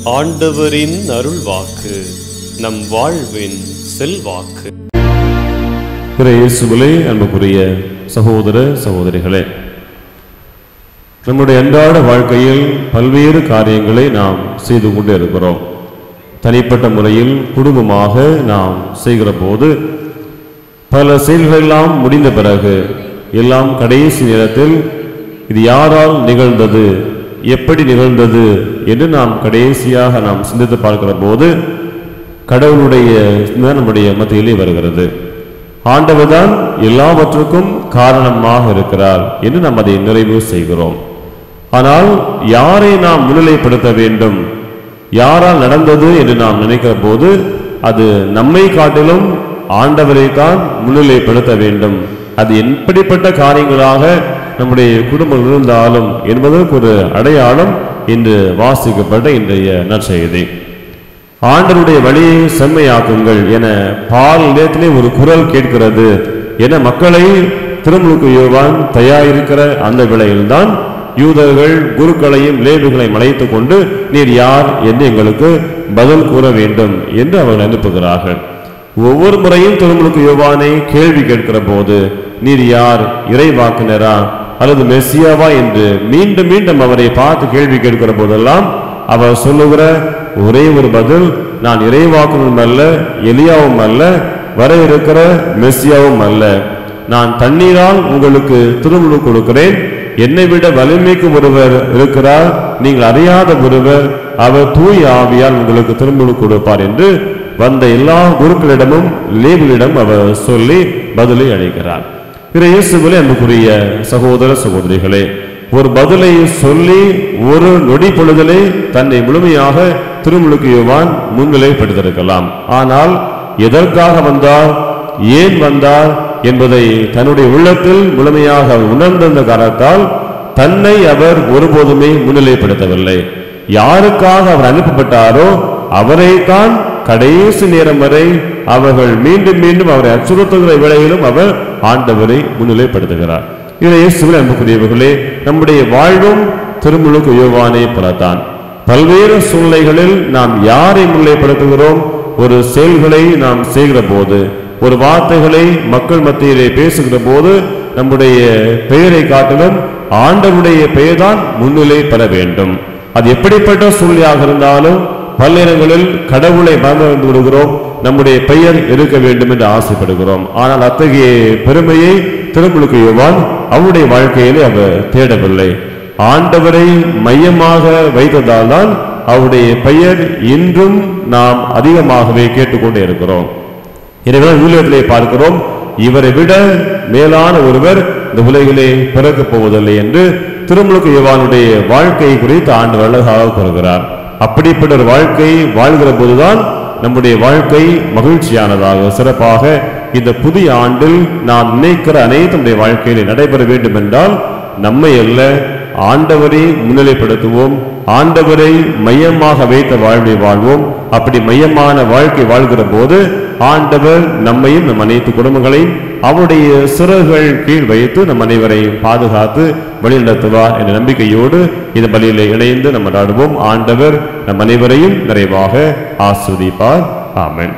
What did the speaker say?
ஆண்டவரின் அருள்வாக்கு நம் வாழ்வின் செல்வாக்கு. இயேசுவிலே அன்புக்குரிய சகோதர சகோதரிகளே, நம்முடைய அன்றாட வாழ்க்கையில் பல்வேறு காரியங்களை நாம் செய்து கொண்டு இருக்கிறோம். தனிப்பட்ட முறையில் குடும்பமாக நாம் செய்கிற போது பல செயல்களெல்லாம் முடிந்த பிறகு எல்லாம் கடைசி நேரத்தில் இது யாரால் நிகழ்ந்தது, எப்படி நிகழ்ந்தது என்று நாம் கடைசியாக நாம் சிந்தித்து பார்க்கிற போது கடவுளுடைய நம்முடைய மத்தியிலே வருகிறது. ஆண்டவர் தான் எல்லாவற்றுக்கும் காரணமாக இருக்கிறார் என்று நாம் அதை நிறைவு செய்கிறோம். ஆனால் யாரை நாம் முன்னிலைப்படுத்த வேண்டும், யாரால் நடந்தது என்று நாம் நினைக்கிற போது அது நம்மை காட்டிலும் ஆண்டவரை தான் முன்னிலைப்படுத்த வேண்டும். அது எப்படிப்பட்ட காரியங்களாக நம்முடைய குடும்பம் இருந்தாலும் என்பதற்கு ஒரு அடையாளம் இன்று வாசிக்கப்பட்ட இன்றைய நற்செய்தி. ஆண்டவருடைய வழியை செம்மையாக்குங்கள் என பால் நிலையத்திலே ஒரு குரல் கேட்கிறது என மக்களை திருமுழுக்கு யோவான் தயாரிக்கிற அந்த வேளையில்தான் யூதர்கள் குருக்களையும் லேவிகளையும் அழைத்துக் கொண்டு நீர் யார் என்று எங்களுக்கு பதில் கூற வேண்டும் என்று அவர்கள் அனுப்புகிறார்கள். ஒவ்வொரு முறையும் திருமுழுக்கு யோவானை கேள்வி கேட்கிற போது நீர் யார், இறைவாக்கினரா அல்லது மெசியாவா என்று மீண்டும் மீண்டும் அவரை பார்த்து கேள்வி கேட்கிற போதெல்லாம் அவர் சொல்லுகிற ஒரே ஒரு பதில், நான் இறைவாக்கினரும் அல்ல, எலியாவும் அல்ல, வர இருக்கிற மெசியாவும் அல்ல. நான் தண்ணீரால் உங்களுக்கு திருமுழுக்கு கொடுக்கிறேன், என்னை விட வலிமைக்கு ஒருவர் இருக்கிறார், நீங்கள் அறியாத ஒருவர், அவர் தூய ஆவியால் உங்களுக்கு திருமுழுக்கு கொடுப்பார் என்று வந்த எல்லா குருக்களிடமும் லேவிகளிடம் அவர் சொல்லி பதிலை அளிக்கிறார். இயேசுவிலே அன்புக்குரிய சகோதர சகோதரிகளே, ஒரு பதிலை சொல்லி ஒரு நொடி பொழுதிலே தன்னை முழுமையாக திருமுழுக்கு யோவான் முன்னிலைப்படுத்தியிருக்கலாம். ஆனால் எதற்காக வந்தார், ஏன் வந்தார் என்பதை தன்னுடைய உள்ளத்தில் முழுமையாக உணர்ந்த காரணத்தால் தன்னை அவர் ஒருபோதுமே முன்னிலைப்படுத்தவில்லை. யாருக்காக அவர் அனுப்பப்பட்டாரோ அவரைத்தான் கடைசி நேரம் வரை அவர்கள் மீண்டும் மீண்டும் அவரை அச்சுறுத்துகிற வேளையிலும் அவர் ஆண்டவரை முன்னிலைப்படுத்துகிறார். இயேசுவில் அன்புக்குரியவர்களே, நம்முடைய வாழ்வும் திருமுழுக்கு யோவானை போலத்தான். பல்வேறு சூழ்நிலைகளில் நாம் யாரை முன்னிலைப்படுத்துகிறோம், ஒரு செயல்களை நாம் செய்கிற போது, ஒரு வார்த்தைகளை மக்கள் மத்தியிலே பேசுகிற போது நம்முடைய பெயரை காட்டிலும் ஆண்டவருடைய பெயர் தான் முன்னிலை பெற வேண்டும். அது எப்படிப்பட்ட சூழ்நிலையாக இருந்தாலும் பல நேரங்களில் கடவுளை மறந்து விடுகிறோம், நம்முடைய பெயர் இருக்க வேண்டும் என்று ஆசைப்படுகிறோம். ஆனால் அத்தகைய பெருமையை திருமுழுக்கு யோவான் அவருடைய வாழ்க்கையிலே அவர் தேடவில்லை. ஆண்டவரை மையமாக வைத்ததால் தான் அவருடைய பெயர் இன்றும் நாம் அதிகமாகவே கேட்டுக்கொண்டே இருக்கிறோம். எனவே ஊழியத்திலே பார்க்கிறோம், இவரை விட மேலான ஒருவர் இந்த உலகிலே பிறக்கப் போவதில்லை என்று திருமுழுக்கு யோவானுடைய வாழ்க்கை குறித்து ஆண்டவர் அழகாக கூறுகிறார். அப்படிப்பட்ட ஒரு வாழ்க்கை வாழ்கிற போதுதான் நம்முடைய வாழ்க்கை மகிழ்ச்சியானதாக சிறப்பாக இந்த புதிய ஆண்டில் நாம் நினைக்கிற அனைத்து நம்முடைய வாழ்க்கையிலே நடைபெற வேண்டும் என்றால் நம்மை அல்ல, ஆண்டவரை முன்னிலைப்படுத்துவோம், ஆண்டவரை மையமாக வைத்த வாழ்வை வாழ்வோம். அப்படி மையமான வாழ்க்கை வாழ்கிற போது ஆண்டவர் நம்மையும் நம் அனைத்து குடும்பங்களையும் அவருடைய சிறகுகள் கீழ் வைத்து நம் அனைவரையும் பாதுகாத்து வழிநடத்துவார் என்ற நம்பிக்கையோடு இந்த பலியிலே இணைந்து நம்ம நாடுவோம். ஆண்டவர் நம் அனைவரையும் நிறைவாக ஆசீர்வதிப்பார். ஆமென்.